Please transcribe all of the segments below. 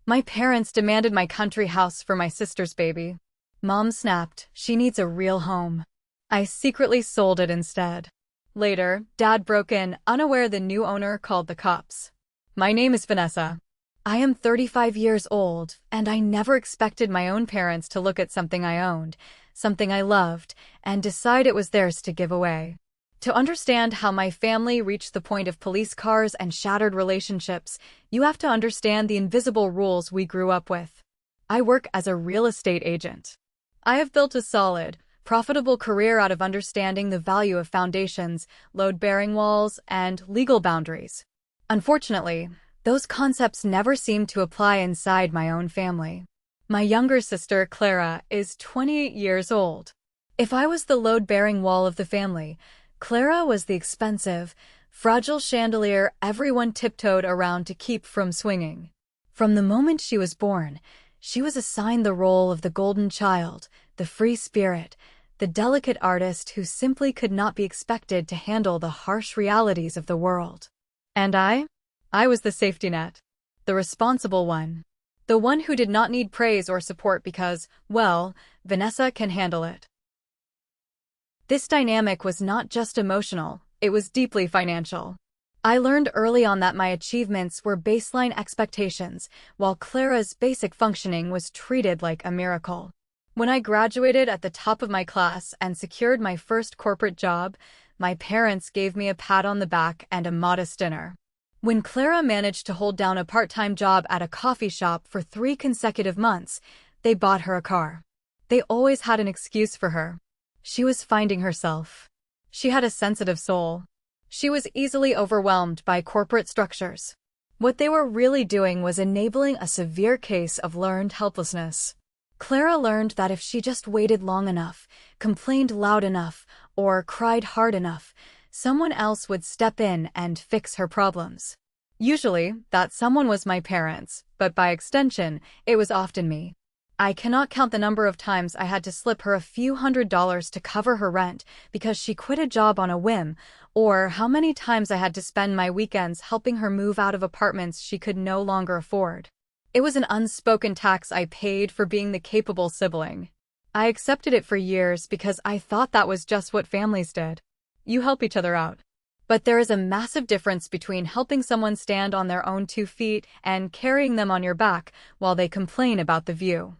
My parents demanded my country house for my sister's baby. Mom snapped, she needs a real home. I secretly sold it instead. Later, Dad broke in, unaware the new owner called the cops. My name is Vanessa. I am 35 years old, and I never expected my own parents to look at something I owned, something I loved, and decide it was theirs to give away. To understand how my family reached the point of police cars and shattered relationships, you have to understand the invisible rules we grew up with. I work as a real estate agent. I have built a solid, profitable career out of understanding the value of foundations, load-bearing walls, and legal boundaries. Unfortunately, those concepts never seemed to apply inside my own family. My younger sister, Clara, is 28 years old. If I was the load-bearing wall of the family, Clara was the expensive, fragile chandelier everyone tiptoed around to keep from swinging. From the moment she was born, she was assigned the role of the golden child, the free spirit, the delicate artist who simply could not be expected to handle the harsh realities of the world. And I was the safety net, the responsible one, the one who did not need praise or support because, well, Vanessa can handle it. This dynamic was not just emotional, it was deeply financial. I learned early on that my achievements were baseline expectations, while Clara's basic functioning was treated like a miracle. When I graduated at the top of my class and secured my first corporate job, my parents gave me a pat on the back and a modest dinner. When Clara managed to hold down a part-time job at a coffee shop for 3 consecutive months, they bought her a car. They always had an excuse for her. She was finding herself. She had a sensitive soul. She was easily overwhelmed by corporate structures. What they were really doing was enabling a severe case of learned helplessness. Clara learned that if she just waited long enough, complained loud enough, or cried hard enough, someone else would step in and fix her problems. Usually, that someone was my parents, but by extension, it was often me. I cannot count the number of times I had to slip her a few $100s to cover her rent because she quit a job on a whim, or how many times I had to spend my weekends helping her move out of apartments she could no longer afford. It was an unspoken tax I paid for being the capable sibling. I accepted it for years because I thought that was just what families did. You help each other out. But there is a massive difference between helping someone stand on their own 2 feet and carrying them on your back while they complain about the view.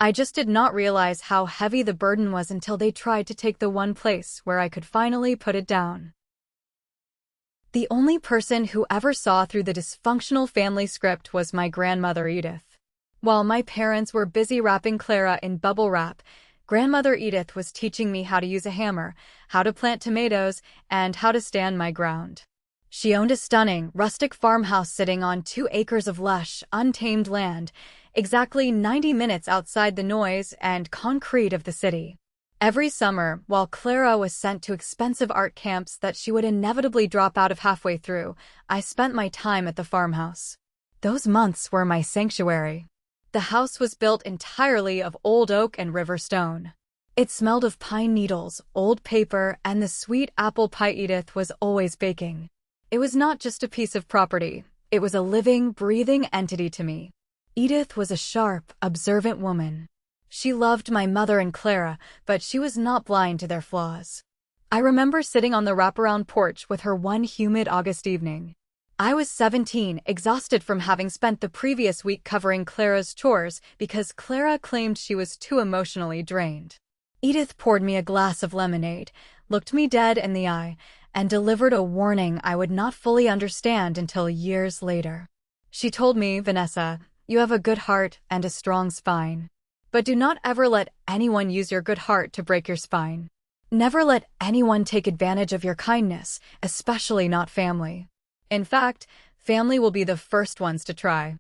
I just did not realize how heavy the burden was until they tried to take the one place where I could finally put it down. The only person who ever saw through the dysfunctional family script was my grandmother Edith. While my parents were busy wrapping Clara in bubble wrap, Grandmother Edith was teaching me how to use a hammer, how to plant tomatoes, and how to stand my ground. She owned a stunning, rustic farmhouse sitting on 2 acres of lush, untamed land, exactly 90 minutes outside the noise and concrete of the city. Every summer, while Clara was sent to expensive art camps that she would inevitably drop out of halfway through, I spent my time at the farmhouse. Those months were my sanctuary. The house was built entirely of old oak and river stone. It smelled of pine needles, old paper, and the sweet apple pie Edith was always baking. It was not just a piece of property, it was a living, breathing entity to me. Edith was a sharp, observant woman. She loved my mother and Clara, but she was not blind to their flaws. I remember sitting on the wraparound porch with her one humid August evening. I was 17, exhausted from having spent the previous week covering Clara's chores because Clara claimed she was too emotionally drained. Edith poured me a glass of lemonade, looked me dead in the eye, and delivered a warning I would not fully understand until years later. She told me, "Vanessa, you have a good heart and a strong spine. But do not ever let anyone use your good heart to break your spine. Never let anyone take advantage of your kindness, especially not family. In fact, family will be the first ones to try."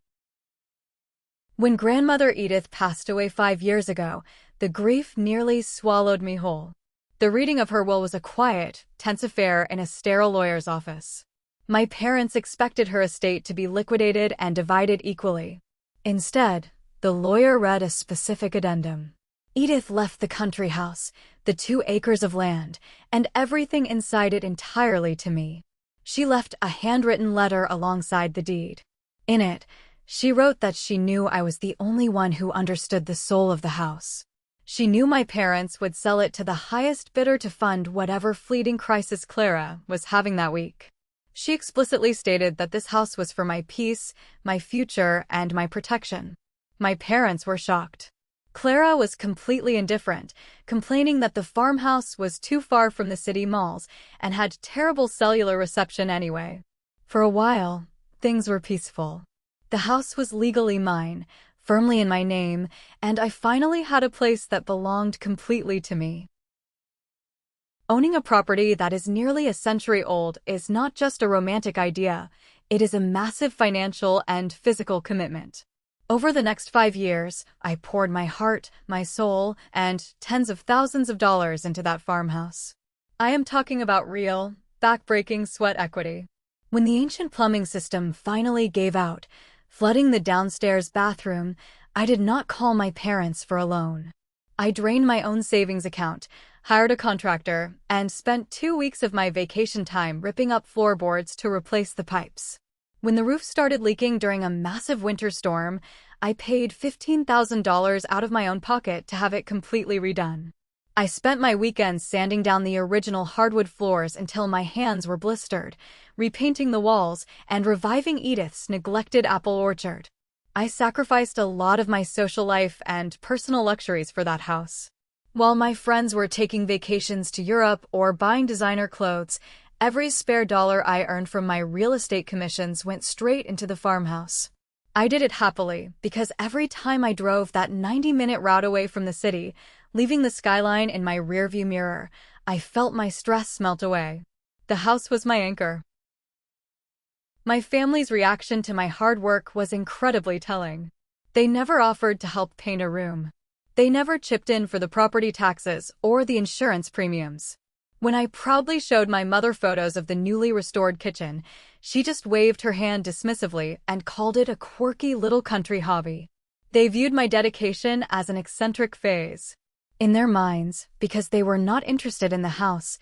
When Grandmother Edith passed away 5 years ago, the grief nearly swallowed me whole. The reading of her will was a quiet, tense affair in a sterile lawyer's office. My parents expected her estate to be liquidated and divided equally. Instead, the lawyer read a specific addendum. Edith left the country house, the 2 acres of land, and everything inside it entirely to me. She left a handwritten letter alongside the deed. In it, She wrote that she knew I was the only one who understood the soul of the house. She knew my parents would sell it to the highest bidder to fund whatever fleeting crisis Clara was having that week. She explicitly stated that this house was for my peace, my future, and my protection. My parents were shocked. Clara was completely indifferent, complaining that the farmhouse was too far from the city malls and had terrible cellular reception anyway. For a while, things were peaceful. The house was legally mine, firmly in my name, and I finally had a place that belonged completely to me. Owning a property that is nearly a century old is not just a romantic idea, it is a massive financial and physical commitment. Over the next 5 years, I poured my heart, my soul, and tens of thousands of dollars into that farmhouse. I am talking about real, back-breaking sweat equity. When the ancient plumbing system finally gave out, flooding the downstairs bathroom, I did not call my parents for a loan. I drained my own savings account, hired a contractor, and spent 2 weeks of my vacation time ripping up floorboards to replace the pipes. When the roof started leaking during a massive winter storm, I paid $15,000 out of my own pocket to have it completely redone. I spent my weekends sanding down the original hardwood floors until my hands were blistered, repainting the walls, and reviving Edith's neglected apple orchard. I sacrificed a lot of my social life and personal luxuries for that house. While my friends were taking vacations to Europe or buying designer clothes, every spare dollar I earned from my real estate commissions went straight into the farmhouse. I did it happily because every time I drove that 90-minute route away from the city, leaving the skyline in my rearview mirror, I felt my stress melt away. The house was my anchor. My family's reaction to my hard work was incredibly telling. They never offered to help paint a room. They never chipped in for the property taxes or the insurance premiums. When I proudly showed my mother photos of the newly restored kitchen, she just waved her hand dismissively and called it a quirky little country hobby. They viewed my dedication as an eccentric phase. In their minds, because they were not interested in the house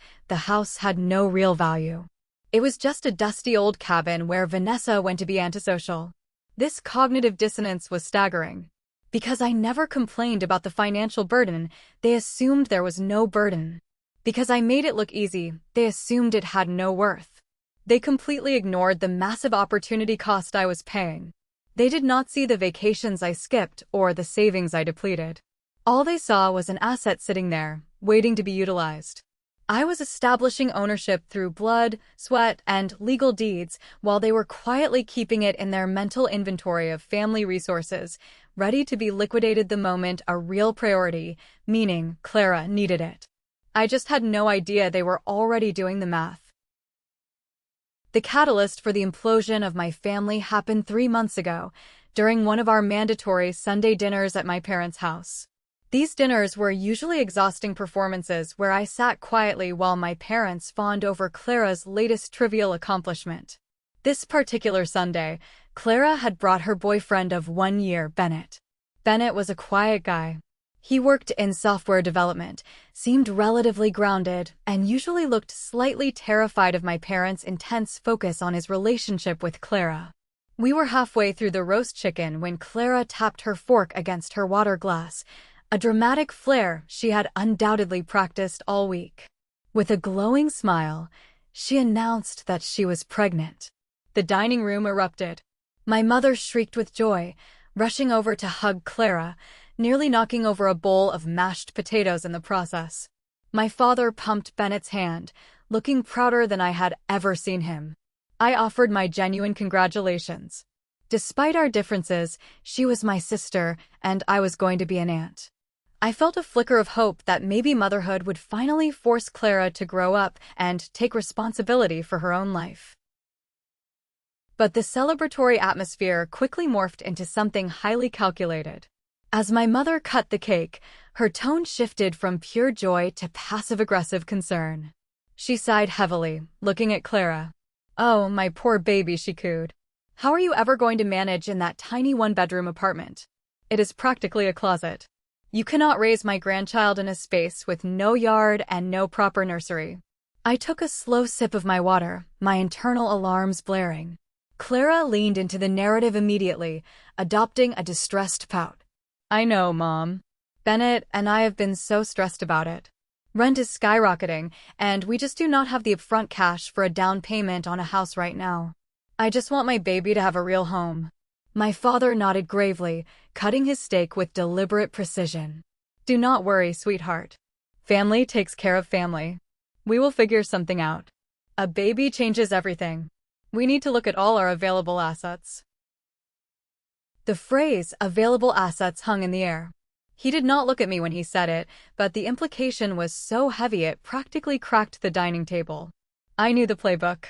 had no real value. It was just a dusty old cabin where Vanessa went to be antisocial. This cognitive dissonance was staggering. Because I never complained about the financial burden, they assumed there was no burden. Because I made it look easy, they assumed it had no worth. They completely ignored the massive opportunity cost I was paying. They did not see the vacations I skipped or the savings I depleted. All they saw was an asset sitting there, waiting to be utilized. I was establishing ownership through blood, sweat, and legal deeds, while they were quietly keeping it in their mental inventory of family resources, ready to be liquidated the moment a real priority, meaning Clara, needed it. I just had no idea they were already doing the math. The catalyst for the implosion of my family happened 3 months ago, during one of our mandatory Sunday dinners at my parents' house. These dinners were usually exhausting performances where I sat quietly while my parents fawned over Clara's latest trivial accomplishment. This particular Sunday, Clara had brought her boyfriend of 1 year, Bennett. Bennett was a quiet guy. He worked in software development, seemed relatively grounded, and usually looked slightly terrified of my parents' intense focus on his relationship with Clara. We were halfway through the roast chicken when Clara tapped her fork against her water glass, a dramatic flair she had undoubtedly practiced all week. With a glowing smile, she announced that she was pregnant. The dining room erupted. My mother shrieked with joy, rushing over to hug Clara, nearly knocking over a bowl of mashed potatoes in the process. My father pumped Bennett's hand, looking prouder than I had ever seen him. I offered my genuine congratulations. Despite our differences, she was my sister, and I was going to be an aunt. I felt a flicker of hope that maybe motherhood would finally force Clara to grow up and take responsibility for her own life. But the celebratory atmosphere quickly morphed into something highly calculated. As my mother cut the cake, her tone shifted from pure joy to passive-aggressive concern. She sighed heavily, looking at Clara. "Oh, my poor baby," she cooed. "How are you ever going to manage in that tiny one-bedroom apartment? It is practically a closet. You cannot raise my grandchild in a space with no yard and no proper nursery." I took a slow sip of my water, my internal alarms blaring. Clara leaned into the narrative immediately, adopting a distressed pout. I know, Mom. Bennett and I have been so stressed about it. Rent is skyrocketing, and we just do not have the upfront cash for a down payment on a house right now. I just want my baby to have a real home. My father nodded gravely, cutting his steak with deliberate precision. Do not worry, sweetheart. Family takes care of family. We will figure something out. A baby changes everything. We need to look at all our available assets. The phrase, available assets, hung in the air. He did not look at me when he said it, but the implication was so heavy it practically cracked the dining table. I knew the playbook.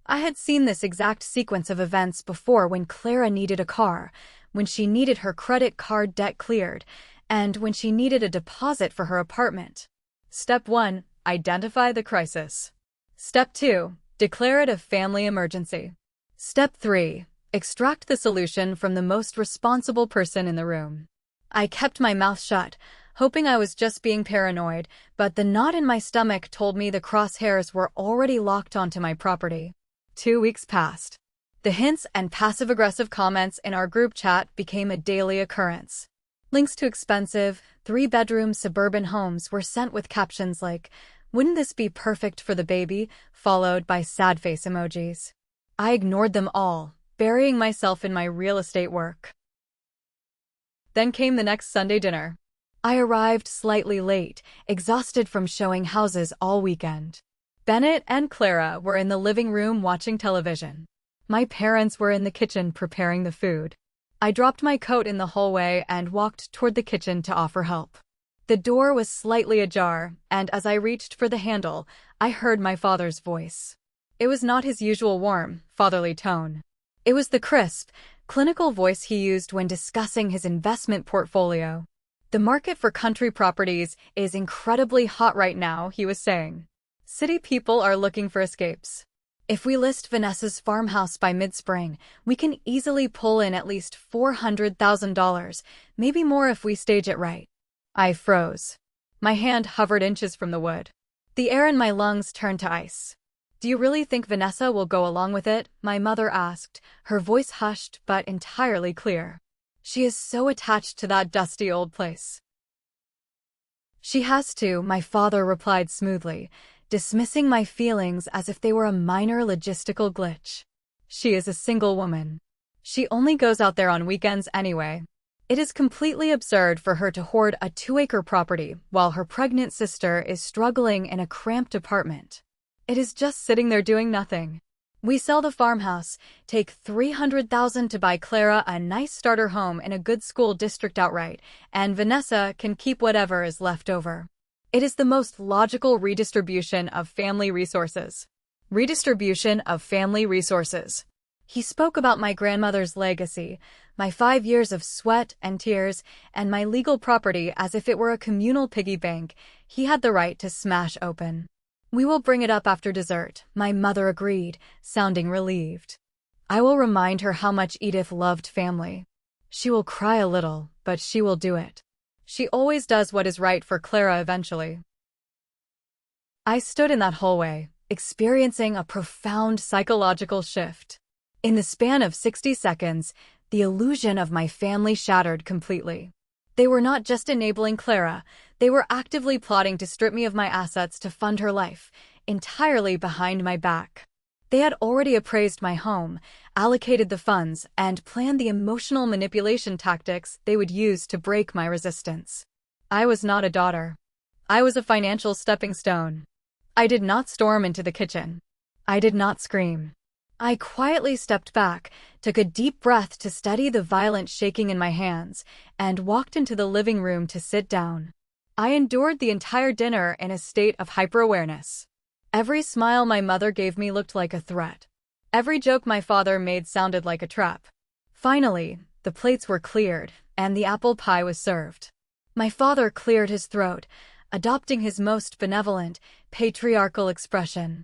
I had seen this exact sequence of events before when Clara needed a car, when she needed her credit card debt cleared, and when she needed a deposit for her apartment. Step 1. Identify the crisis. Step 2. Declare it a family emergency. Step 3. Extract the solution from the most responsible person in the room. I kept my mouth shut, hoping I was just being paranoid, but the knot in my stomach told me the crosshairs were already locked onto my property. 2 weeks passed. The hints and passive-aggressive comments in our group chat became a daily occurrence. Links to expensive, 3-bedroom suburban homes were sent with captions like, "Wouldn't this be perfect for the baby?" followed by sad face emojis. I ignored them all, burying myself in my real estate work. Then came the next Sunday dinner. I arrived slightly late, exhausted from showing houses all weekend. Bennett and Clara were in the living room watching television. My parents were in the kitchen preparing the food. I dropped my coat in the hallway and walked toward the kitchen to offer help. The door was slightly ajar, and as I reached for the handle, I heard my father's voice. It was not his usual warm, fatherly tone. It was the crisp, clinical voice he used when discussing his investment portfolio. The market for country properties is incredibly hot right now, he was saying. City people are looking for escapes. If we list Vanessa's farmhouse by mid-spring, we can easily pull in at least $400,000, maybe more if we stage it right. I froze. My hand hovered inches from the wood. The air in my lungs turned to ice. Do you really think Vanessa will go along with it? My mother asked, her voice hushed but entirely clear. She is so attached to that dusty old place. She has to, my father replied smoothly, dismissing my feelings as if they were a minor logistical glitch. She is a single woman. She only goes out there on weekends anyway. It is completely absurd for her to hoard a 2-acre property while her pregnant sister is struggling in a cramped apartment. It is just sitting there doing nothing. We sell the farmhouse, take $300,000 to buy Clara a nice starter home in a good school district outright, and Vanessa can keep whatever is left over. It is the most logical redistribution of family resources. Redistribution of family resources. He spoke about my grandmother's legacy, my 5 years of sweat and tears, and my legal property as if it were a communal piggy bank he had the right to smash open. We will bring it up after dessert, my mother agreed, sounding relieved. I will remind her how much Edith loved family. She will cry a little, but she will do it. She always does what is right for Clara eventually. I stood in that hallway, experiencing a profound psychological shift. In the span of 60 seconds, the illusion of my family shattered completely. They were not just enabling Clara, they were actively plotting to strip me of my assets to fund her life, entirely behind my back. They had already appraised my home, allocated the funds, and planned the emotional manipulation tactics they would use to break my resistance. I was not a daughter. I was a financial stepping stone. I did not storm into the kitchen. I did not scream. I quietly stepped back, took a deep breath to steady the violent shaking in my hands, and walked into the living room to sit down. I endured the entire dinner in a state of hyper-awareness. Every smile my mother gave me looked like a threat. Every joke my father made sounded like a trap. Finally, the plates were cleared, and the apple pie was served. My father cleared his throat, adopting his most benevolent, patriarchal expression.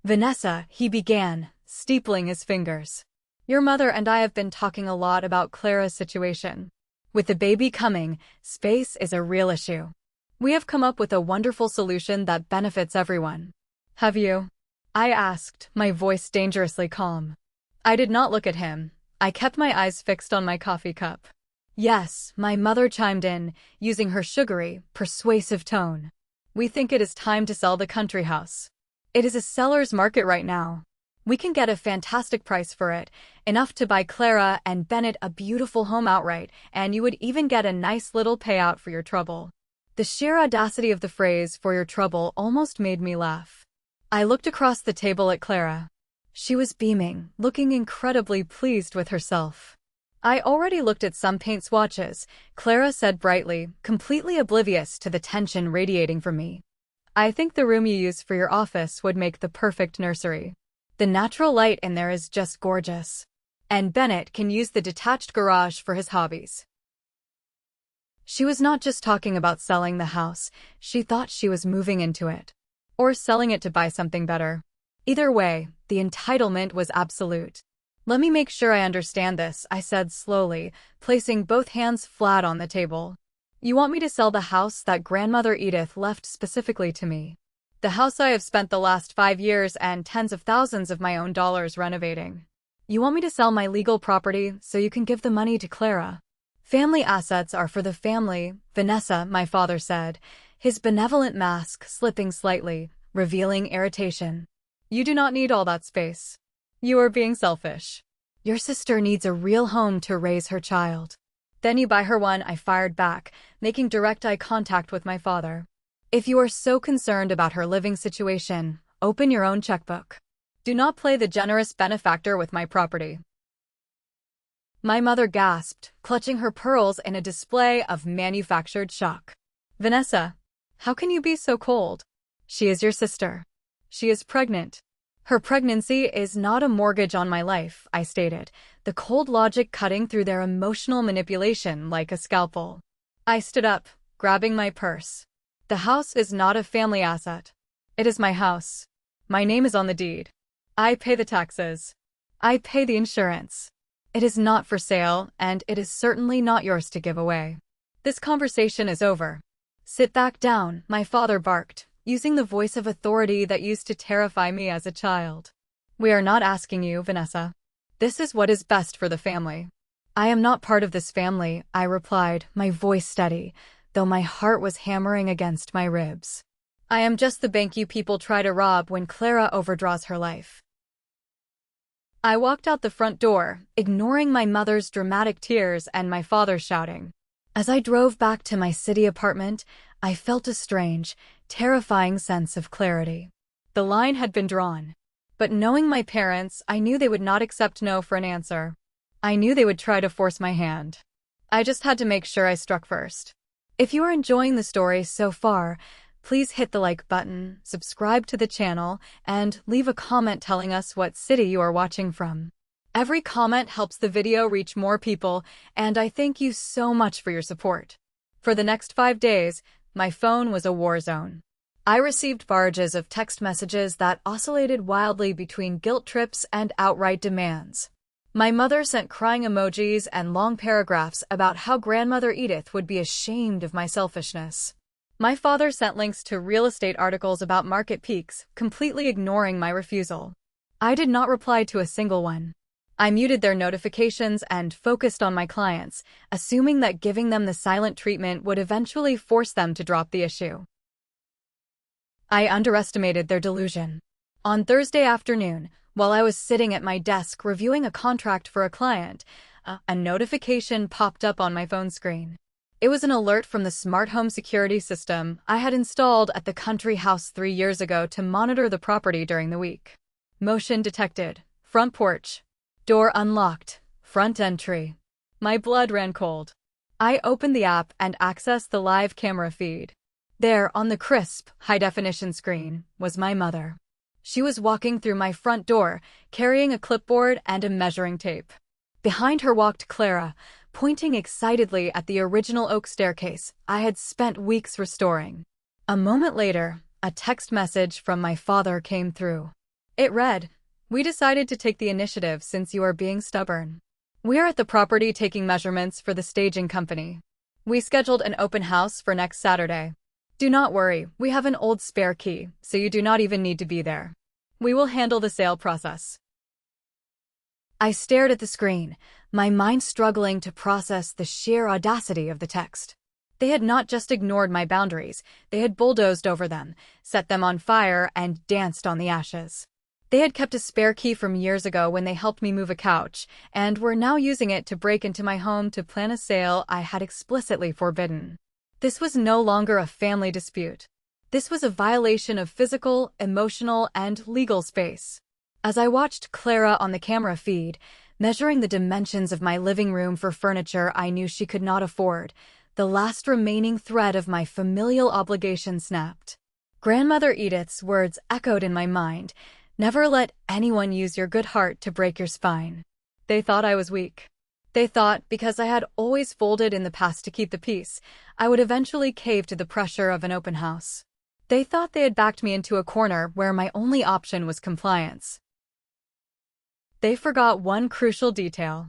Vanessa, he began, steepling his fingers. Your mother and I have been talking a lot about Clara's situation. With the baby coming, space is a real issue. We have come up with a wonderful solution that benefits everyone. Have you? I asked, my voice dangerously calm. I did not look at him. I kept my eyes fixed on my coffee cup. Yes, my mother chimed in, using her sugary, persuasive tone. We think it is time to sell the country house. It is a seller's market right now. We can get a fantastic price for it, enough to buy Clara and Bennett a beautiful home outright, and you would even get a nice little payout for your trouble. The sheer audacity of the phrase, for your trouble, almost made me laugh. I looked across the table at Clara. She was beaming, looking incredibly pleased with herself. I already looked at some paint swatches, Clara said brightly, completely oblivious to the tension radiating from me. I think the room you use for your office would make the perfect nursery. The natural light in there is just gorgeous. And Bennett can use the detached garage for his hobbies. She was not just talking about selling the house, she thought she was moving into it. Or selling it to buy something better. Either way, the entitlement was absolute. Let me make sure I understand this, I said slowly, placing both hands flat on the table. You want me to sell the house that Grandmother Edith left specifically to me? The house I have spent the last 5 years and tens of thousands of my own dollars renovating. You want me to sell my legal property so you can give the money to Clara? Family assets are for the family, Vanessa, my father said, his benevolent mask slipping slightly, revealing irritation. You do not need all that space. You are being selfish. Your sister needs a real home to raise her child. Then you buy her one, I fired back, making direct eye contact with my father. If you are so concerned about her living situation, open your own checkbook. Do not play the generous benefactor with my property. My mother gasped, clutching her pearls in a display of manufactured shock. Vanessa, how can you be so cold? She is your sister. She is pregnant. Her pregnancy is not a mortgage on my life, I stated, the cold logic cutting through their emotional manipulation like a scalpel. I stood up, grabbing my purse. The house is not a family asset. It is my house. My name is on the deed. I pay the taxes. I pay the insurance. It is not for sale, and it is certainly not yours to give away. This conversation is over. Sit back down, my father barked, using the voice of authority that used to terrify me as a child. We are not asking you, Vanessa. This is what is best for the family. I am not part of this family, I replied, my voice steady, though my heart was hammering against my ribs. I am just the bank you people try to rob when Clara overdraws her life. I walked out the front door, ignoring my mother's dramatic tears and my father shouting. As I drove back to my city apartment, I felt a strange, terrifying sense of clarity. The line had been drawn. But knowing my parents, I knew they would not accept no for an answer. I knew they would try to force my hand. I just had to make sure I struck first. If you are enjoying the story so far, please hit the like button, subscribe to the channel, and leave a comment telling us what city you are watching from. Every comment helps the video reach more people, and I thank you so much for your support. For the next 5 days, my phone was a war zone. I received barrages of text messages that oscillated wildly between guilt trips and outright demands. My mother sent crying emojis and long paragraphs about how Grandmother Edith would be ashamed of my selfishness. My father sent links to real estate articles about market peaks, completely ignoring my refusal. I did not reply to a single one. I muted their notifications and focused on my clients, assuming that giving them the silent treatment would eventually force them to drop the issue. I underestimated their delusion. On Thursday afternoon, while I was sitting at my desk reviewing a contract for a client, a notification popped up on my phone screen. It was an alert from the smart home security system I had installed at the country house 3 years ago to monitor the property during the week. Motion detected. Front porch. Door unlocked. Front entry. My blood ran cold. I opened the app and accessed the live camera feed. There, on the crisp, high-definition screen, was my mother. She was walking through my front door, carrying a clipboard and a measuring tape. Behind her walked Clara, pointing excitedly at the original oak staircase I had spent weeks restoring. A moment later, a text message from my father came through. It read, "We decided to take the initiative since you are being stubborn. We are at the property taking measurements for the staging company. We scheduled an open house for next Saturday. Do not worry, we have an old spare key, so you do not even need to be there. We will handle the sale process. I stared at the screen, my mind struggling to process the sheer audacity of the text. They had not just ignored my boundaries, they had bulldozed over them, set them on fire, and danced on the ashes. They had kept a spare key from years ago when they helped me move a couch, and were now using it to break into my home to plan a sale I had explicitly forbidden. This was no longer a family dispute. This was a violation of physical, emotional, and legal space. As I watched Clara on the camera feed, measuring the dimensions of my living room for furniture I knew she could not afford, the last remaining thread of my familial obligation snapped. Grandmother Edith's words echoed in my mind, "Never let anyone use your good heart to break your spine." They thought I was weak. They thought, because I had always folded in the past to keep the peace, I would eventually cave to the pressure of an open house. They thought they had backed me into a corner where my only option was compliance. They forgot one crucial detail.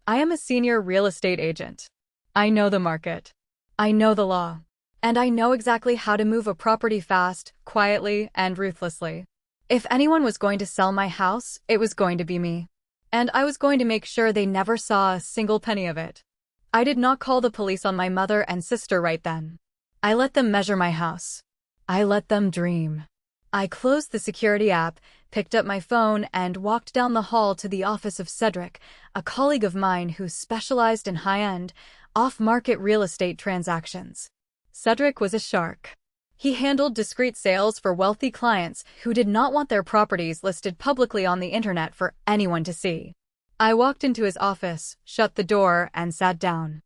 I am a senior real estate agent. I know the market. I know the law. And I know exactly how to move a property fast, quietly, and ruthlessly. If anyone was going to sell my house, it was going to be me. And I was going to make sure they never saw a single penny of it. I did not call the police on my mother and sister right then. I let them measure my house. I let them dream. I closed the security app, picked up my phone, and walked down the hall to the office of Cedric, a colleague of mine who specialized in high-end, off-market real estate transactions. Cedric was a shark. He handled discreet sales for wealthy clients who did not want their properties listed publicly on the internet for anyone to see. I walked into his office, shut the door, and sat down.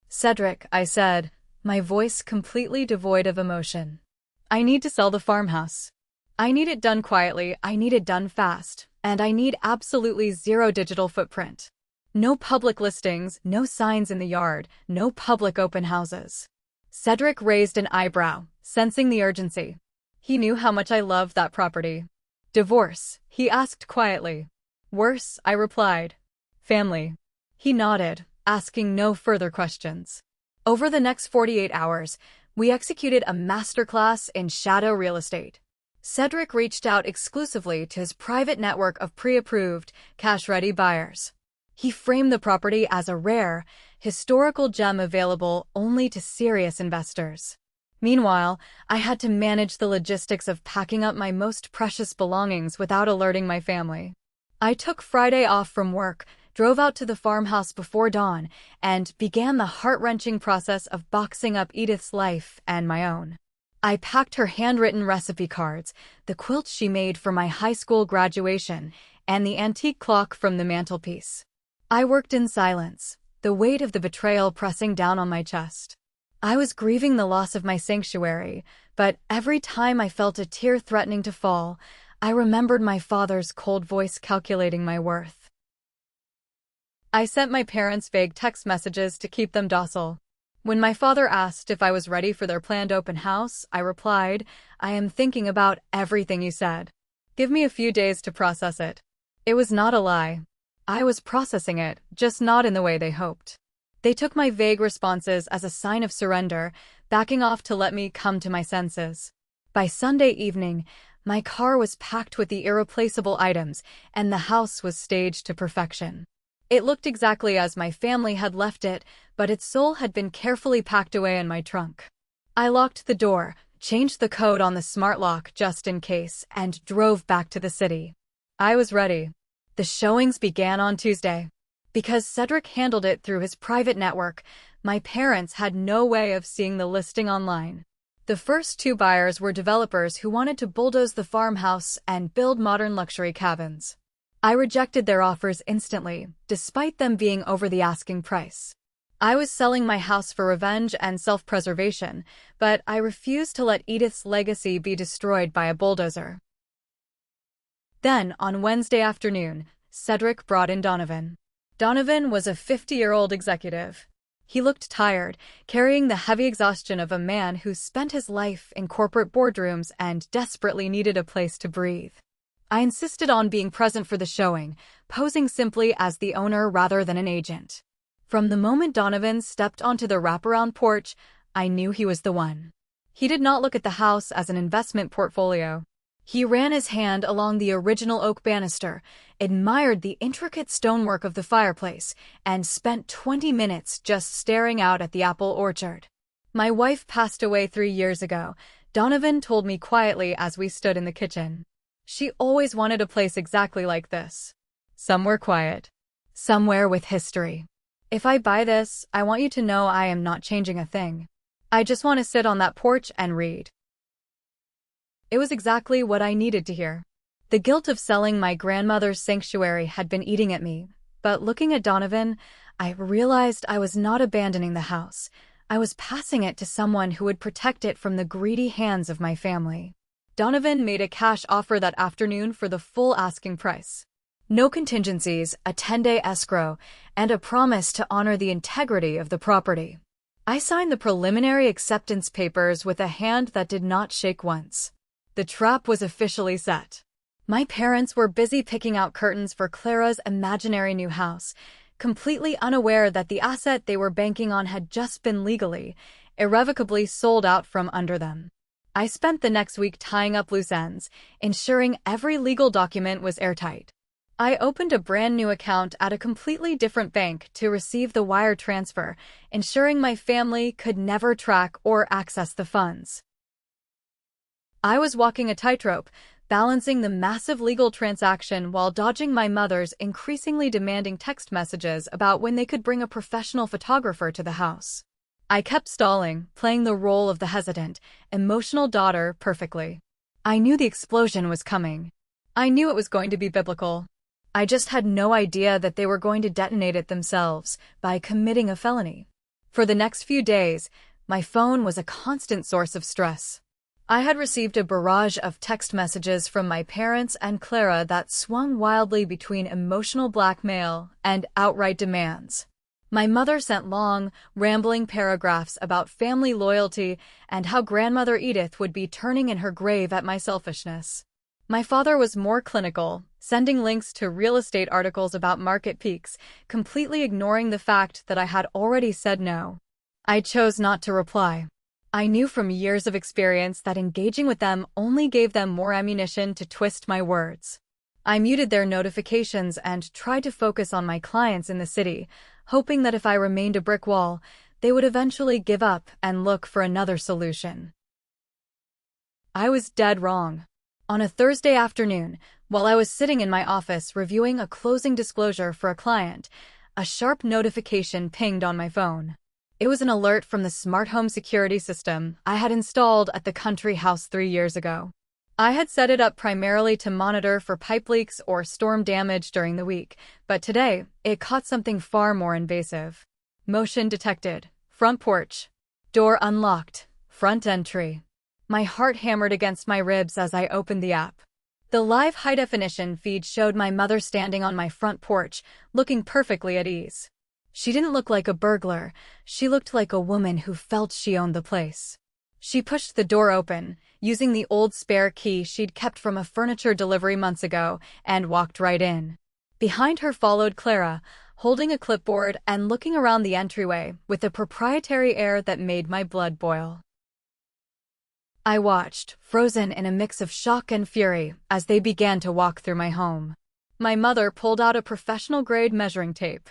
"Cedric," I said, my voice completely devoid of emotion. "I need to sell the farmhouse. I need it done quietly, I need it done fast, and I need absolutely zero digital footprint. No public listings, no signs in the yard, no public open houses." Cedric raised an eyebrow, sensing the urgency. He knew how much I loved that property. "Divorce?" he asked quietly. "Worse," I replied. "Family." He nodded, asking no further questions. Over the next 48 hours, we executed a masterclass in shadow real estate. Cedric reached out exclusively to his private network of pre-approved, cash-ready buyers. He framed the property as a rare, historical gem available only to serious investors. Meanwhile, I had to manage the logistics of packing up my most precious belongings without alerting my family. I took Friday off from work, drove out to the farmhouse before dawn, and began the heart-wrenching process of boxing up Edith's life and my own. I packed her handwritten recipe cards, the quilt she made for my high school graduation, and the antique clock from the mantelpiece. I worked in silence, the weight of the betrayal pressing down on my chest. I was grieving the loss of my sanctuary, but every time I felt a tear threatening to fall, I remembered my father's cold voice calculating my worth. I sent my parents vague text messages to keep them docile. When my father asked if I was ready for their planned open house, I replied, "I am thinking about everything you said. Give me a few days to process it." It was not a lie. I was processing it, just not in the way they hoped. They took my vague responses as a sign of surrender, backing off to let me come to my senses. By Sunday evening, my car was packed with the irreplaceable items, and the house was staged to perfection. It looked exactly as my family had left it, but its soul had been carefully packed away in my trunk. I locked the door, changed the code on the smart lock just in case, and drove back to the city. I was ready. The showings began on Tuesday. Because Cedric handled it through his private network, my parents had no way of seeing the listing online. The first two buyers were developers who wanted to bulldoze the farmhouse and build modern luxury cabins. I rejected their offers instantly, despite them being over the asking price. I was selling my house for revenge and self-preservation, but I refused to let Edith's legacy be destroyed by a bulldozer. Then, on Wednesday afternoon, Cedric brought in Donovan. Donovan was a 50-year-old executive. He looked tired, carrying the heavy exhaustion of a man who spent his life in corporate boardrooms and desperately needed a place to breathe. I insisted on being present for the showing, posing simply as the owner rather than an agent. From the moment Donovan stepped onto the wraparound porch, I knew he was the one. He did not look at the house as an investment portfolio. He ran his hand along the original oak banister, admired the intricate stonework of the fireplace, and spent 20 minutes just staring out at the apple orchard. My wife passed away 3 years ago, Donovan told me quietly as we stood in the kitchen. She always wanted a place exactly like this. Somewhere quiet. Somewhere with history. If I buy this, I want you to know I am not changing a thing. I just want to sit on that porch and read. It was exactly what I needed to hear. The guilt of selling my grandmother's sanctuary had been eating at me, but looking at Donovan, I realized I was not abandoning the house. I was passing it to someone who would protect it from the greedy hands of my family. Donovan made a cash offer that afternoon for the full asking price. No contingencies, a 10-day escrow, and a promise to honor the integrity of the property. I signed the preliminary acceptance papers with a hand that did not shake once. The trap was officially set. My parents were busy picking out curtains for Clara's imaginary new house, completely unaware that the asset they were banking on had just been legally, irrevocably sold out from under them. I spent the next week tying up loose ends, ensuring every legal document was airtight. I opened a brand new account at a completely different bank to receive the wire transfer, ensuring my family could never track or access the funds. I was walking a tightrope, balancing the massive legal transaction while dodging my mother's increasingly demanding text messages about when they could bring a professional photographer to the house. I kept stalling, playing the role of the hesitant, emotional daughter perfectly. I knew the explosion was coming. I knew it was going to be biblical. I just had no idea that they were going to detonate it themselves by committing a felony. For the next few days, my phone was a constant source of stress. I had received a barrage of text messages from my parents and Clara that swung wildly between emotional blackmail and outright demands. My mother sent long, rambling paragraphs about family loyalty and how grandmother Edith would be turning in her grave at my selfishness. My father was more clinical, sending links to real estate articles about market peaks, completely ignoring the fact that I had already said no. I chose not to reply. I knew from years of experience that engaging with them only gave them more ammunition to twist my words. I muted their notifications and tried to focus on my clients in the city, hoping that if I remained a brick wall, they would eventually give up and look for another solution. I was dead wrong. On a Thursday afternoon, while I was sitting in my office reviewing a closing disclosure for a client, a sharp notification pinged on my phone. It was an alert from the smart home security system I had installed at the country house 3 years ago. I had set it up primarily to monitor for pipe leaks or storm damage during the week, but today, it caught something far more invasive. Motion detected. Front porch. Door unlocked. Front entry. My heart hammered against my ribs as I opened the app. The live high-definition feed showed my mother standing on my front porch, looking perfectly at ease. She didn't look like a burglar. She looked like a woman who felt she owned the place. She pushed the door open, using the old spare key she'd kept from a furniture delivery months ago, and walked right in. Behind her followed Clara, holding a clipboard and looking around the entryway with a proprietary air that made my blood boil. I watched, frozen in a mix of shock and fury, as they began to walk through my home. My mother pulled out a professional-grade measuring tape.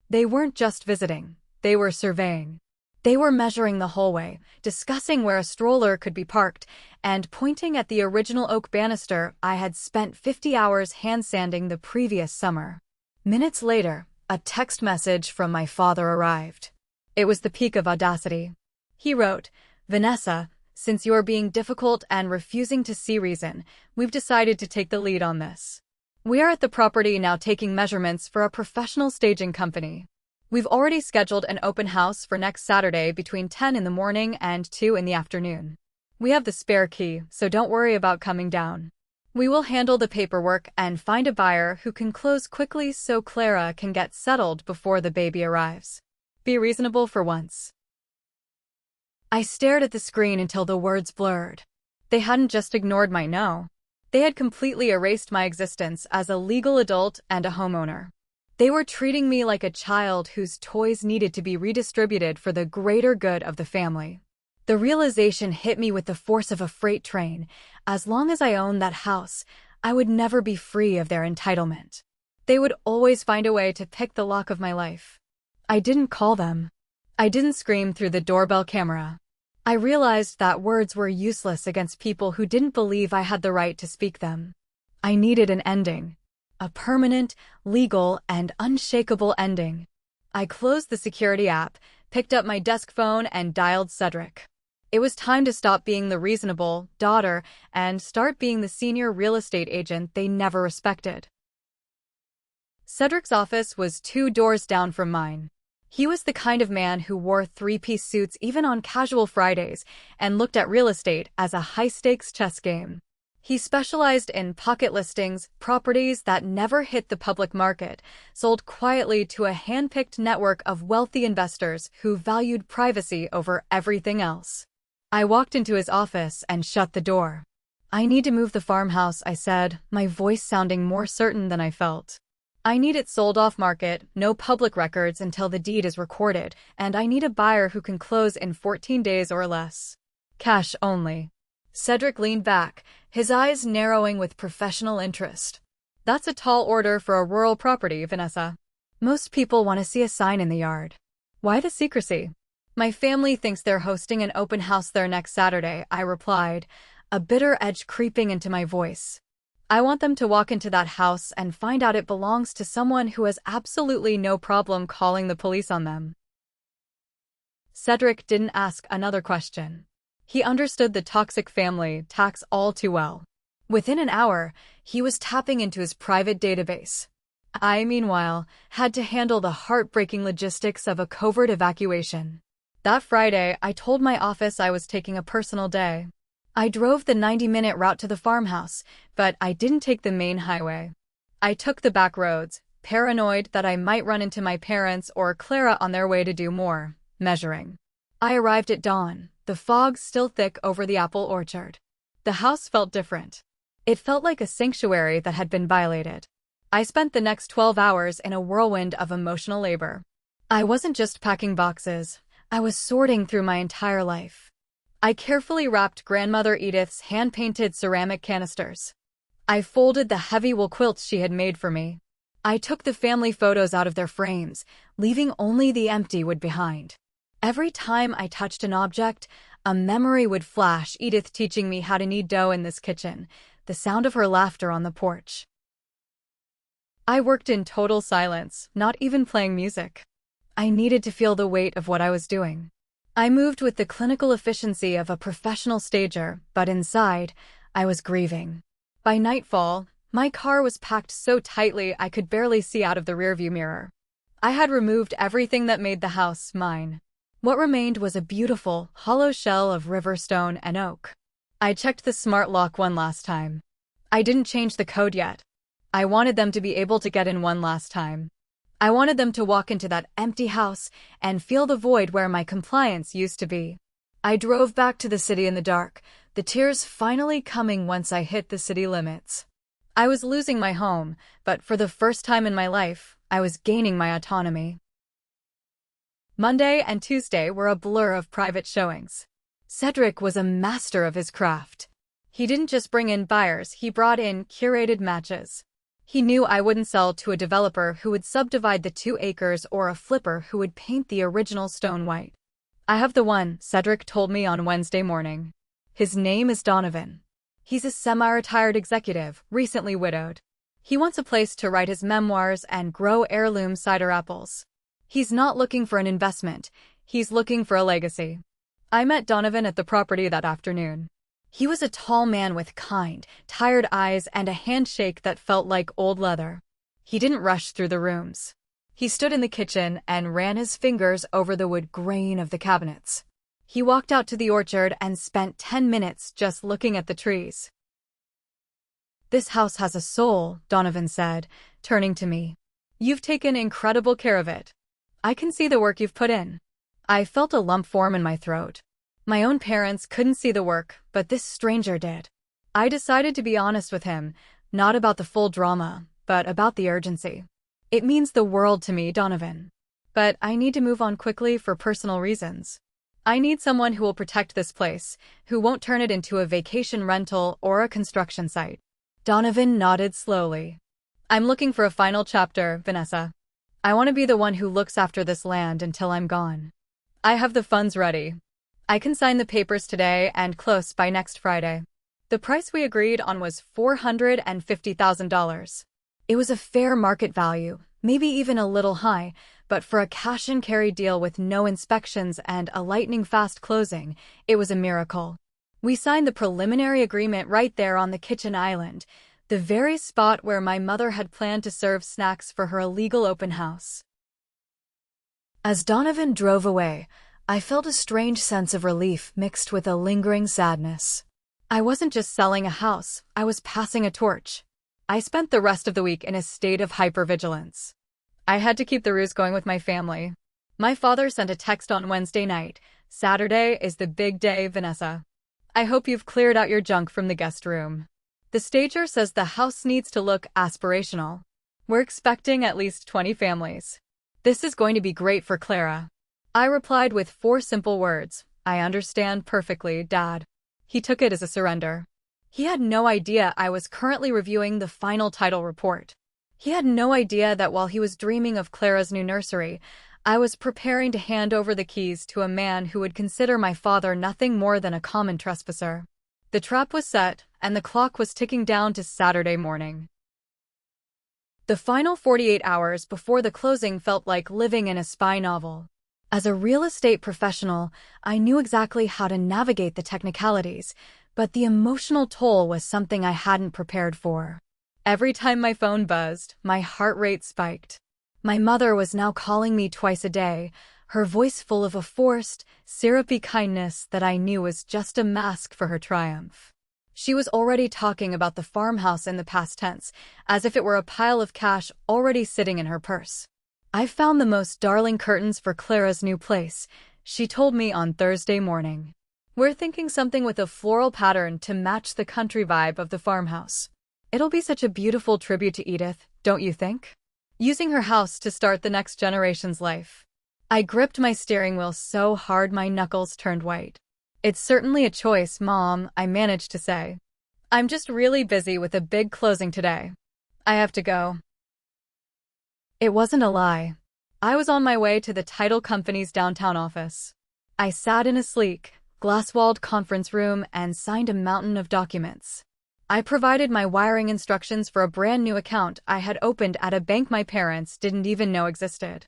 They weren't just visiting, they were surveying. They were measuring the hallway, discussing where a stroller could be parked, and pointing at the original oak banister I had spent 50 hours hand-sanding the previous summer. Minutes later, a text message from my father arrived. It was the peak of audacity. He wrote, "Vanessa, since you are being difficult and refusing to see reason, we've decided to take the lead on this. We are at the property now taking measurements for a professional staging company. We've already scheduled an open house for next Saturday between 10 in the morning and 2 in the afternoon. We have the spare key, so don't worry about coming down. We will handle the paperwork and find a buyer who can close quickly so Clara can get settled before the baby arrives. Be reasonable for once." I stared at the screen until the words blurred. They hadn't just ignored my no. They had completely erased my existence as a legal adult and a homeowner. They were treating me like a child whose toys needed to be redistributed for the greater good of the family. The realization hit me with the force of a freight train. As long as I owned that house, I would never be free of their entitlement. They would always find a way to pick the lock of my life. I didn't call them. I didn't scream through the doorbell camera. I realized that words were useless against people who didn't believe I had the right to speak them. I needed an ending. A permanent, legal, and unshakable ending. I closed the security app, picked up my desk phone, and dialed Cedric. It was time to stop being the reasonable daughter and start being the senior real estate agent they never respected. Cedric's office was 2 doors down from mine. He was the kind of man who wore 3-piece suits even on casual Fridays and looked at real estate as a high-stakes chess game. He specialized in pocket listings, properties that never hit the public market, sold quietly to a hand-picked network of wealthy investors who valued privacy over everything else. I walked into his office and shut the door. "I need to move the farmhouse," I said, my voice sounding more certain than I felt. "I need it sold off-market, no public records until the deed is recorded, and I need a buyer who can close in 14 days or less. Cash only." Cedric leaned back, his eyes narrowing with professional interest. "That's a tall order for a rural property, Vanessa. Most people want to see a sign in the yard. Why the secrecy?" "My family thinks they're hosting an open house there next Saturday," I replied, a bitter edge creeping into my voice. "I want them to walk into that house and find out it belongs to someone who has absolutely no problem calling the police on them." Cedric didn't ask another question. He understood the toxic family tax all too well. Within an hour, he was tapping into his private database. I, meanwhile, had to handle the heartbreaking logistics of a covert evacuation. That Friday, I told my office I was taking a personal day. I drove the 90-minute route to the farmhouse, but I didn't take the main highway. I took the back roads, paranoid that I might run into my parents or Clara on their way to do more measuring. I arrived at dawn, the fog still thick over the apple orchard. The house felt different. It felt like a sanctuary that had been violated. I spent the next 12 hours in a whirlwind of emotional labor. I wasn't just packing boxes, I was sorting through my entire life. I carefully wrapped Grandmother Edith's hand-painted ceramic canisters. I folded the heavy wool quilts she had made for me. I took the family photos out of their frames, leaving only the empty wood behind. Every time I touched an object, a memory would flash: Edith teaching me how to knead dough in this kitchen, the sound of her laughter on the porch. I worked in total silence, not even playing music. I needed to feel the weight of what I was doing. I moved with the clinical efficiency of a professional stager, but inside, I was grieving. By nightfall, my car was packed so tightly I could barely see out of the rearview mirror. I had removed everything that made the house mine. What remained was a beautiful, hollow shell of river stone and oak. I checked the smart lock one last time. I didn't change the code yet. I wanted them to be able to get in one last time. I wanted them to walk into that empty house and feel the void where my compliance used to be. I drove back to the city in the dark, the tears finally coming once I hit the city limits. I was losing my home, but for the first time in my life, I was gaining my autonomy. Monday and Tuesday were a blur of private showings. Cedric was a master of his craft. He didn't just bring in buyers, he brought in curated matches. He knew I wouldn't sell to a developer who would subdivide the 2 acres or a flipper who would paint the original stone white. "I have the one," Cedric told me on Wednesday morning. "His name is Donovan. He's a semi-retired executive, recently widowed. He wants a place to write his memoirs and grow heirloom cider apples. He's not looking for an investment, he's looking for a legacy." I met Donovan at the property that afternoon. He was a tall man with kind, tired eyes and a handshake that felt like old leather. He didn't rush through the rooms. He stood in the kitchen and ran his fingers over the wood grain of the cabinets. He walked out to the orchard and spent 10 minutes just looking at the trees. "This house has a soul," Donovan said, turning to me. "You've taken incredible care of it. I can see the work you've put in." I felt a lump form in my throat. My own parents couldn't see the work, but this stranger did. I decided to be honest with him, not about the full drama, but about the urgency. "It means the world to me, Donovan. But I need to move on quickly for personal reasons. I need someone who will protect this place, who won't turn it into a vacation rental or a construction site. Donovan nodded slowly. I'm looking for a final chapter, Vanessa. I want to be the one who looks after this land until I'm gone. I have the funds ready. I can sign the papers today and close by next Friday. The price we agreed on was $450,000. It was a fair market value, maybe even a little high, but for a cash-and-carry deal with no inspections and a lightning-fast closing, it was a miracle. We signed the preliminary agreement right there on the kitchen island, the very spot where my mother had planned to serve snacks for her illegal open house. As Donovan drove away, I felt a strange sense of relief mixed with a lingering sadness. I wasn't just selling a house, I was passing a torch. I spent the rest of the week in a state of hypervigilance. I had to keep the ruse going with my family. My father sent a text on Wednesday night. Saturday is the big day, Vanessa. I hope you've cleared out your junk from the guest room. The stager says the house needs to look aspirational. We're expecting at least 20 families. This is going to be great for Clara. I replied with 4 simple words. I understand perfectly, Dad. He took it as a surrender. He had no idea I was currently reviewing the final title report. He had no idea that while he was dreaming of Clara's new nursery, I was preparing to hand over the keys to a man who would consider my father nothing more than a common trespasser. The trap was set, and the clock was ticking down to Saturday morning. The final 48 hours before the closing felt like living in a spy novel. As a real estate professional, I knew exactly how to navigate the technicalities, but the emotional toll was something I hadn't prepared for. Every time my phone buzzed, my heart rate spiked. My mother was now calling me twice a day, her voice full of a forced, syrupy kindness that I knew was just a mask for her triumph. She was already talking about the farmhouse in the past tense, as if it were a pile of cash already sitting in her purse. "I've found the most darling curtains for Clara's new place," she told me on Thursday morning. "We're thinking something with a floral pattern to match the country vibe of the farmhouse. It'll be such a beautiful tribute to Edith, don't you think? Using her house to start the next generation's life." I gripped my steering wheel so hard my knuckles turned white. "It's certainly a choice, Mom," I managed to say. "I'm just really busy with a big closing today. I have to go." It wasn't a lie. I was on my way to the title company's downtown office. I sat in a sleek, glass-walled conference room and signed a mountain of documents. I provided my wiring instructions for a brand new account I had opened at a bank my parents didn't even know existed.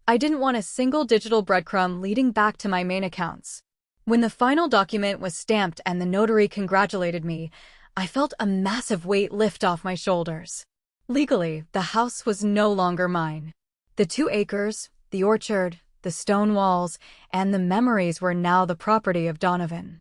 I didn't want a single digital breadcrumb leading back to my main accounts. When the final document was stamped and the notary congratulated me, I felt a massive weight lift off my shoulders. Legally, the house was no longer mine. The 2 acres, the orchard, the stone walls, and the memories were now the property of Donovan.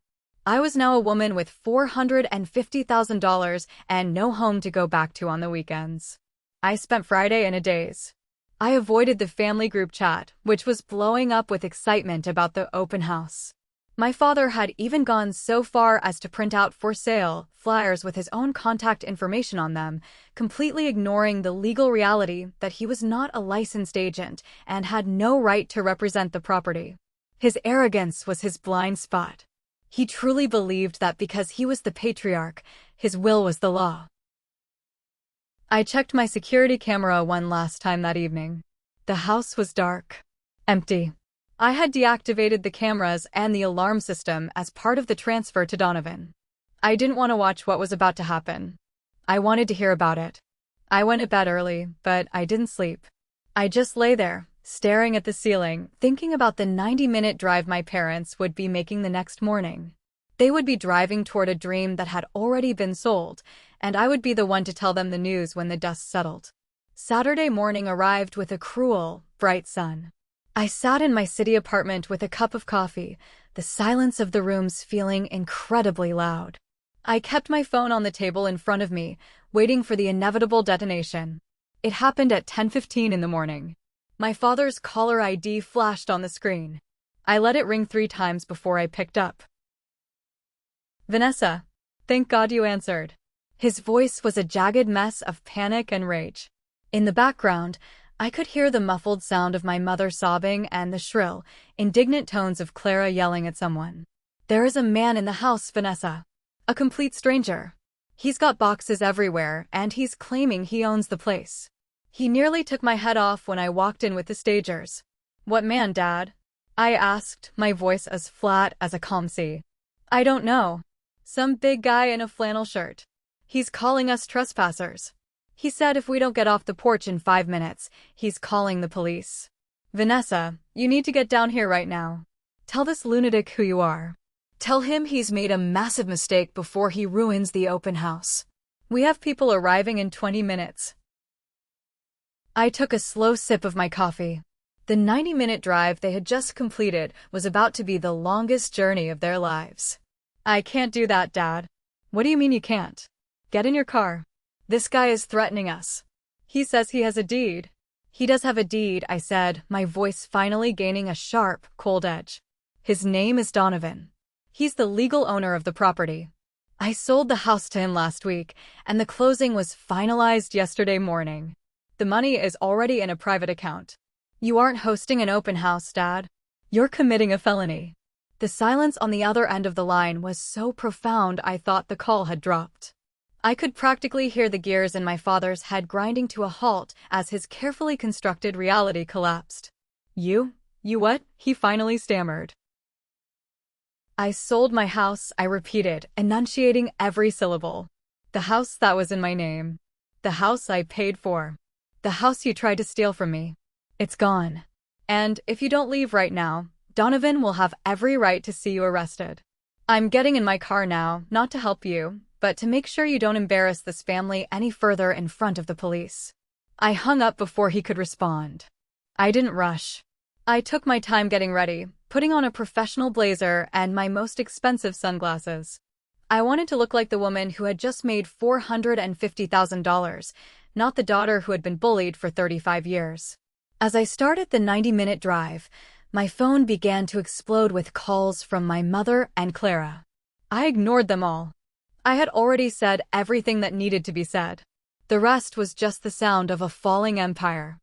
I was now a woman with $450,000 and no home to go back to on the weekends. I spent Friday in a daze. I avoided the family group chat, which was blowing up with excitement about the open house. My father had even gone so far as to print out for sale flyers with his own contact information on them, completely ignoring the legal reality that he was not a licensed agent and had no right to represent the property. His arrogance was his blind spot. He truly believed that because he was the patriarch, his will was the law. I checked my security camera one last time that evening. The house was dark. Empty. I had deactivated the cameras and the alarm system as part of the transfer to Donovan. I didn't want to watch what was about to happen. I wanted to hear about it. I went to bed early, but I didn't sleep. I just lay there, staring at the ceiling, thinking about the 90-minute drive my parents would be making the next morning. They would be driving toward a dream that had already been sold, and I would be the one to tell them the news when the dust settled. Saturday morning arrived with a cruel, bright sun. I sat in my city apartment with a cup of coffee, the silence of the rooms feeling incredibly loud. I kept my phone on the table in front of me, waiting for the inevitable detonation. It happened at 10:15 in the morning. My father's caller ID flashed on the screen. I let it ring 3 times before I picked up. "Vanessa, thank God you answered." His voice was a jagged mess of panic and rage. In the background, I could hear the muffled sound of my mother sobbing and the shrill, indignant tones of Clara yelling at someone. "There is a man in the house, Vanessa. A complete stranger. He's got boxes everywhere, and he's claiming he owns the place." He nearly took my head off when I walked in with the stagers. "What man, Dad?" I asked, my voice as flat as a calm sea. "I don't know. Some big guy in a flannel shirt. He's calling us trespassers. He said if we don't get off the porch in 5 minutes, he's calling the police." "Vanessa, you need to get down here right now. Tell this lunatic who you are. Tell him he's made a massive mistake before he ruins the open house. We have people arriving in 20 minutes. I took a slow sip of my coffee. The 90-minute drive they had just completed was about to be the longest journey of their lives. "I can't do that, Dad." "What do you mean you can't? Get in your car. This guy is threatening us. He says he has a deed." "He does have a deed," I said, my voice finally gaining a sharp, cold edge. "His name is Donovan. He's the legal owner of the property. I sold the house to him last week, and the closing was finalized yesterday morning. The money is already in a private account. You aren't hosting an open house, Dad. You're committing a felony." The silence on the other end of the line was so profound I thought the call had dropped. I could practically hear the gears in my father's head grinding to a halt as his carefully constructed reality collapsed. You what?" he finally stammered. "I sold my house," I repeated, enunciating every syllable. "The house that was in my name. The house I paid for. The house you tried to steal from me. It's gone. And if you don't leave right now, Donovan will have every right to see you arrested. I'm getting in my car now, not to help you, but to make sure you don't embarrass this family any further in front of the police." I hung up before he could respond. I didn't rush. I took my time getting ready, putting on a professional blazer and my most expensive sunglasses. I wanted to look like the woman who had just made $450,000, not the daughter who had been bullied for 35 years. As I started the 90-minute drive, my phone began to explode with calls from my mother and Clara. I ignored them all. I had already said everything that needed to be said. The rest was just the sound of a falling empire.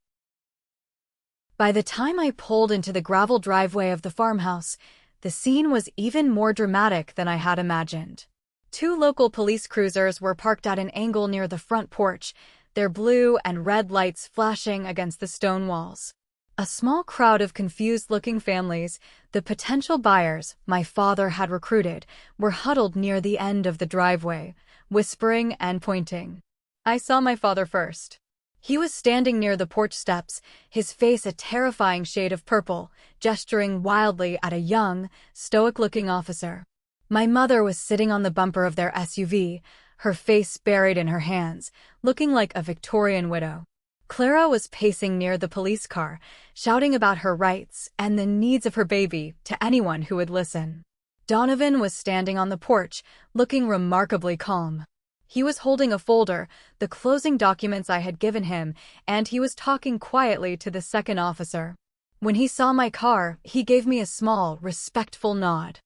By the time I pulled into the gravel driveway of the farmhouse, the scene was even more dramatic than I had imagined. 2 local police cruisers were parked at an angle near the front porch, their blue and red lights flashing against the stone walls. A small crowd of confused-looking families, the potential buyers my father had recruited, were huddled near the end of the driveway, whispering and pointing. I saw my father first. He was standing near the porch steps, his face a terrifying shade of purple, gesturing wildly at a young, stoic-looking officer. My mother was sitting on the bumper of their SUV, her face buried in her hands, looking like a Victorian widow. Clara was pacing near the police car, shouting about her rights and the needs of her baby to anyone who would listen. Donovan was standing on the porch, looking remarkably calm. He was holding a folder, the closing documents I had given him, and he was talking quietly to the second officer. When he saw my car, he gave me a small, respectful nod.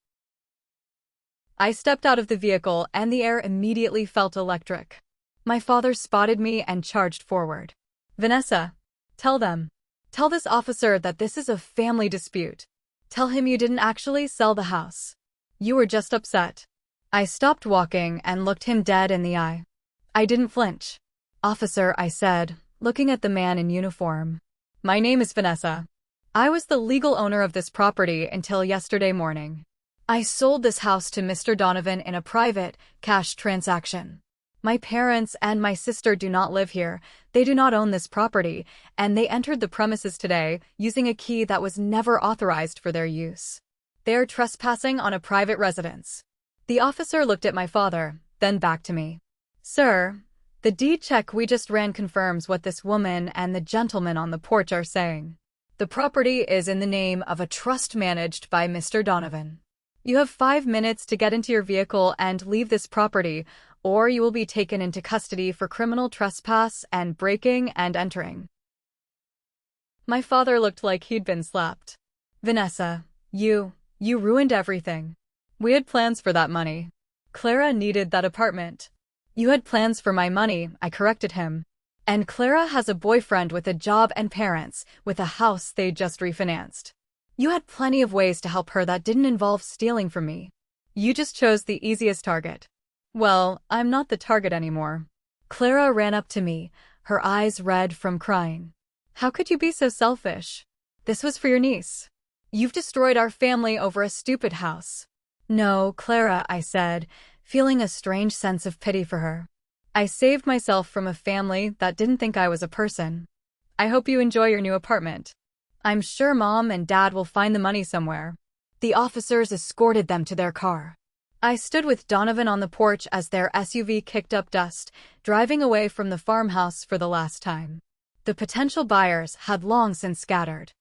I stepped out of the vehicle and the air immediately felt electric. My father spotted me and charged forward. "Vanessa, tell this officer that this is a family dispute. Tell him you didn't actually sell the house. You were just upset." I stopped walking and looked him dead in the eye. I didn't flinch. "Officer," I said, looking at the man in uniform. "My name is Vanessa. I was the legal owner of this property until yesterday morning. I sold this house to Mr. Donovan in a private, cash transaction. My parents and my sister do not live here, they do not own this property, and they entered the premises today using a key that was never authorized for their use. They are trespassing on a private residence." The officer looked at my father, then back to me. "Sir, the deed check we just ran confirms what this woman and the gentleman on the porch are saying. The property is in the name of a trust managed by Mr. Donovan. You have 5 minutes to get into your vehicle and leave this property, or you will be taken into custody for criminal trespass and breaking and entering." My father looked like he'd been slapped. "Vanessa, you ruined everything. We had plans for that money. Clara needed that apartment." "You had plans for my money," I corrected him. And Clara has a boyfriend with a job and parents, with a house they just refinanced. You had plenty of ways to help her that didn't involve stealing from me. You just chose the easiest target. Well, I'm not the target anymore. Clara ran up to me, her eyes red from crying. How could you be so selfish? This was for your niece. You've destroyed our family over a stupid house. No, Clara, I said, feeling a strange sense of pity for her. I saved myself from a family that didn't think I was a person. I hope you enjoy your new apartment. I'm sure Mom and Dad will find the money somewhere. The officers escorted them to their car. I stood with Donovan on the porch as their SUV kicked up dust, driving away from the farmhouse for the last time. The potential buyers had long since scattered.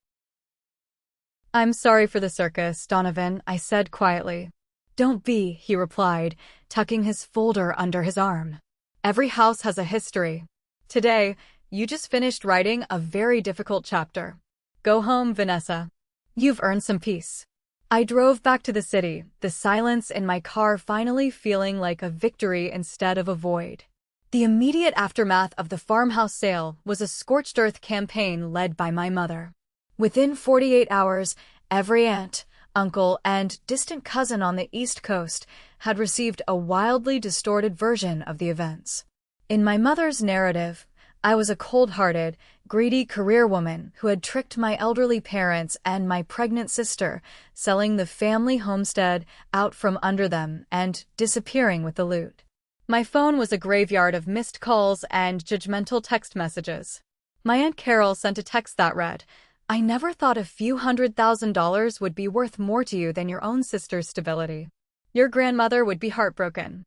I'm sorry for the circus, Donovan, I said quietly. Don't be, he replied, tucking his folder under his arm. Every house has a history. Today, you just finished writing a very difficult chapter. Go home, Vanessa. You've earned some peace. I drove back to the city, the silence in my car finally feeling like a victory instead of a void. The immediate aftermath of the farmhouse sale was a scorched earth campaign led by my mother. Within 48 hours, every aunt, uncle, and distant cousin on the East Coast had received a wildly distorted version of the events. In my mother's narrative, I was a cold-hearted, greedy career woman who had tricked my elderly parents and my pregnant sister, selling the family homestead out from under them and disappearing with the loot. My phone was a graveyard of missed calls and judgmental text messages. My Aunt Carol sent a text that read, I never thought a few $100,000 would be worth more to you than your own sister's stability. Your grandmother would be heartbroken.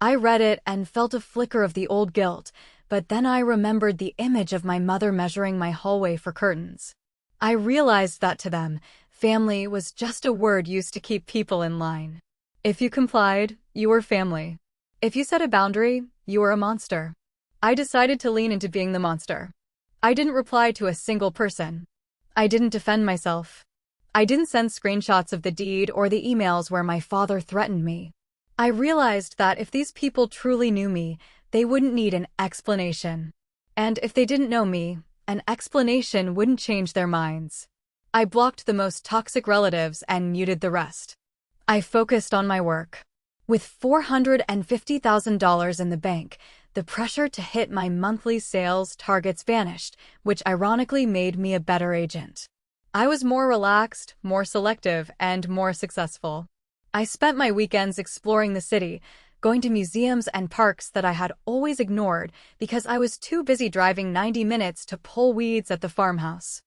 I read it and felt a flicker of the old guilt, but then I remembered the image of my mother measuring my hallway for curtains. I realized that to them, family was just a word used to keep people in line. If you complied, you were family. If you set a boundary, you were a monster. I decided to lean into being the monster. I didn't reply to a single person. I didn't defend myself. I didn't send screenshots of the deed or the emails where my father threatened me. I realized that if these people truly knew me, they wouldn't need an explanation. And if they didn't know me, an explanation wouldn't change their minds. I blocked the most toxic relatives and muted the rest. I focused on my work. With $450,000 in the bank, the pressure to hit my monthly sales targets vanished, which ironically made me a better agent. I was more relaxed, more selective, and more successful. I spent my weekends exploring the city, going to museums and parks that I had always ignored because I was too busy driving 90 minutes to pull weeds at the farmhouse.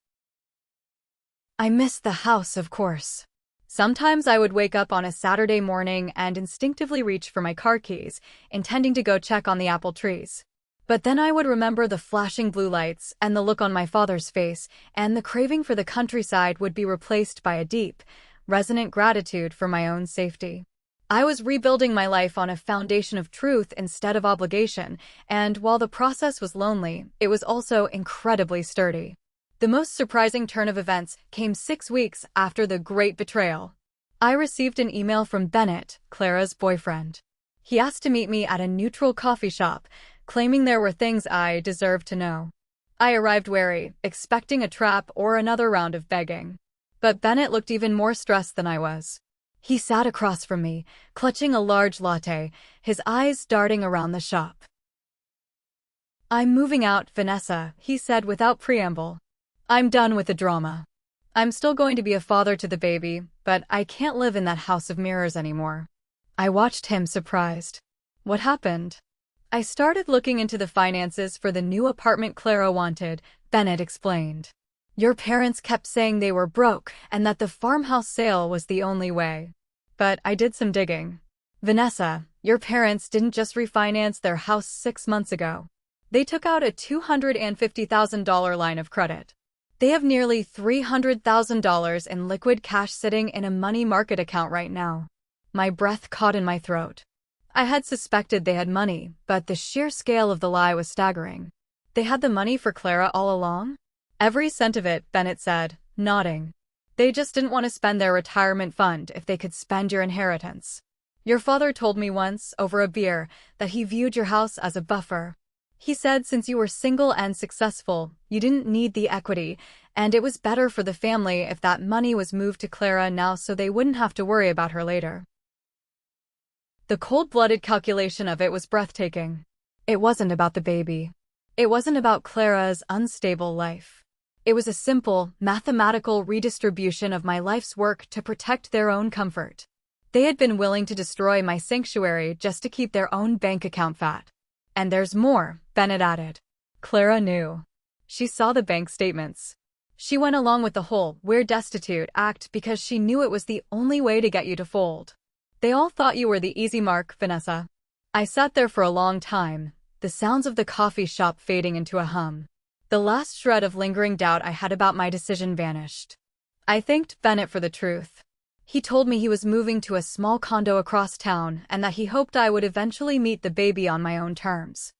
I missed the house, of course. Sometimes I would wake up on a Saturday morning and instinctively reach for my car keys, intending to go check on the apple trees. But then I would remember the flashing blue lights and the look on my father's face, and the craving for the countryside would be replaced by a deep, resonant gratitude for my own safety. I was rebuilding my life on a foundation of truth instead of obligation, and while the process was lonely, it was also incredibly sturdy. The most surprising turn of events came 6 weeks after the great betrayal. I received an email from Bennett, Clara's boyfriend. He asked to meet me at a neutral coffee shop, claiming there were things I deserved to know. I arrived wary, expecting a trap or another round of begging. But Bennett looked even more stressed than I was. He sat across from me, clutching a large latte, his eyes darting around the shop. I'm moving out, Vanessa, he said without preamble. I'm done with the drama. I'm still going to be a father to the baby, but I can't live in that house of mirrors anymore. I watched him surprised. What happened? I started looking into the finances for the new apartment Clara wanted, Bennett explained. Your parents kept saying they were broke and that the farmhouse sale was the only way. But I did some digging. Vanessa, your parents didn't just refinance their house 6 months ago. They took out a $250,000 line of credit. They have nearly $300,000 in liquid cash sitting in a money market account right now. My breath caught in my throat. I had suspected they had money, but the sheer scale of the lie was staggering. They had the money for Clara all along? Every cent of it, Bennett said, nodding. They just didn't want to spend their retirement fund if they could spend your inheritance. Your father told me once, over a beer, that he viewed your house as a buffer. He said since you were single and successful, you didn't need the equity, and it was better for the family if that money was moved to Clara now so they wouldn't have to worry about her later. The cold-blooded calculation of it was breathtaking. It wasn't about the baby. It wasn't about Clara's unstable life. It was a simple, mathematical redistribution of my life's work to protect their own comfort. They had been willing to destroy my sanctuary just to keep their own bank account fat. And there's more, Bennett added. Clara knew. She saw the bank statements. She went along with the whole "we're destitute" act because she knew it was the only way to get you to fold. They all thought you were the easy mark, Vanessa. I sat there for a long time, the sounds of the coffee shop fading into a hum. The last shred of lingering doubt I had about my decision vanished. I thanked Bennett for the truth. He told me he was moving to a small condo across town and that he hoped I would eventually meet the baby on my own terms.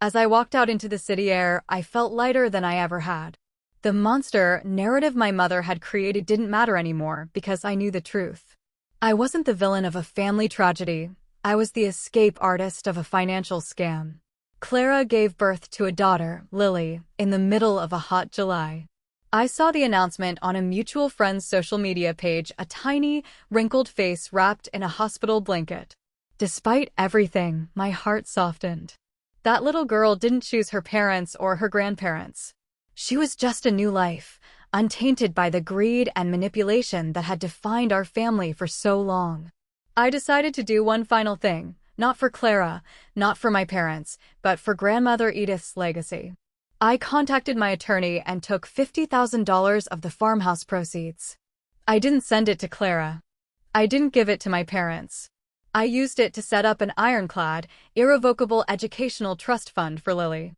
As I walked out into the city air, I felt lighter than I ever had. The monster narrative my mother had created didn't matter anymore because I knew the truth. I wasn't the villain of a family tragedy. I was the escape artist of a financial scam. Clara gave birth to a daughter, Lily, in the middle of a hot July. I saw the announcement on a mutual friend's social media page, a tiny, wrinkled face wrapped in a hospital blanket. Despite everything, my heart softened. That little girl didn't choose her parents or her grandparents. She was just a new life, untainted by the greed and manipulation that had defined our family for so long. I decided to do one final thing, not for Clara, not for my parents, but for grandmother Edith's legacy. I contacted my attorney and took $50,000 of the farmhouse proceeds. I didn't send it to Clara. I didn't give it to my parents. I used it to set up an ironclad, irrevocable educational trust fund for Lily.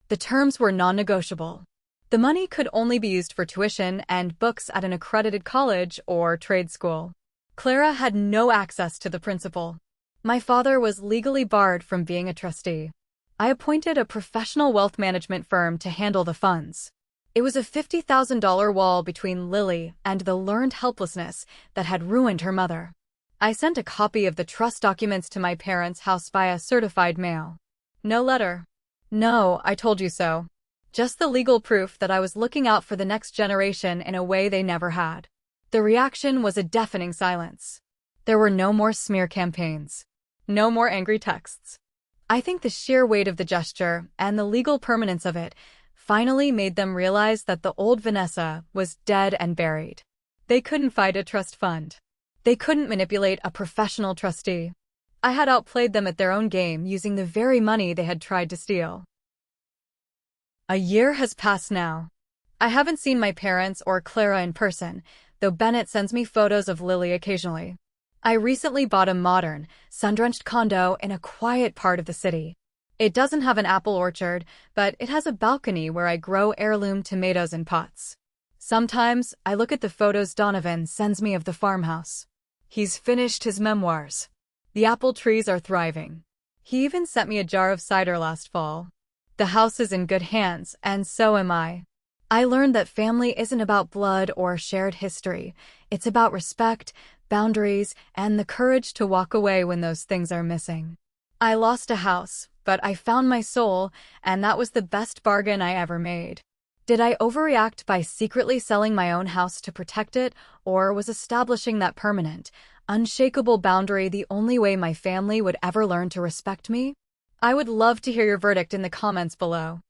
The terms were non-negotiable. The money could only be used for tuition and books at an accredited college or trade school. Clara had no access to the principal. My father was legally barred from being a trustee. I appointed a professional wealth management firm to handle the funds. It was a $50,000 wall between Lily and the learned helplessness that had ruined her mother. I sent a copy of the trust documents to my parents' house via certified mail. No letter. No, I told you so. Just the legal proof that I was looking out for the next generation in a way they never had. The reaction was a deafening silence. There were no more smear campaigns. No more angry texts. I think the sheer weight of the gesture and the legal permanence of it finally made them realize that the old Vanessa was dead and buried. They couldn't fight a trust fund. They couldn't manipulate a professional trustee. I had outplayed them at their own game using the very money they had tried to steal. A year has passed now. I haven't seen my parents or Clara in person, though Bennett sends me photos of Lily occasionally. I recently bought a modern, sun-drenched condo in a quiet part of the city. It doesn't have an apple orchard, but it has a balcony where I grow heirloom tomatoes in pots. Sometimes I look at the photos Donovan sends me of the farmhouse. He's finished his memoirs. The apple trees are thriving. He even sent me a jar of cider last fall. The house is in good hands, and so am I. I learned that family isn't about blood or shared history. It's about respect, boundaries, and the courage to walk away when those things are missing. I lost a house, but I found my soul, and that was the best bargain I ever made. Did I overreact by secretly selling my own house to protect it, or was establishing that permanent, unshakable boundary the only way my family would ever learn to respect me? I would love to hear your verdict in the comments below.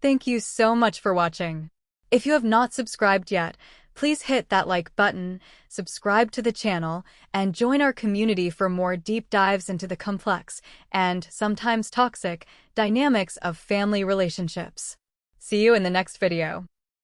Thank you so much for watching. If you have not subscribed yet, please hit that like button, subscribe to the channel, and join our community for more deep dives into the complex, and sometimes toxic, dynamics of family relationships. See you in the next video.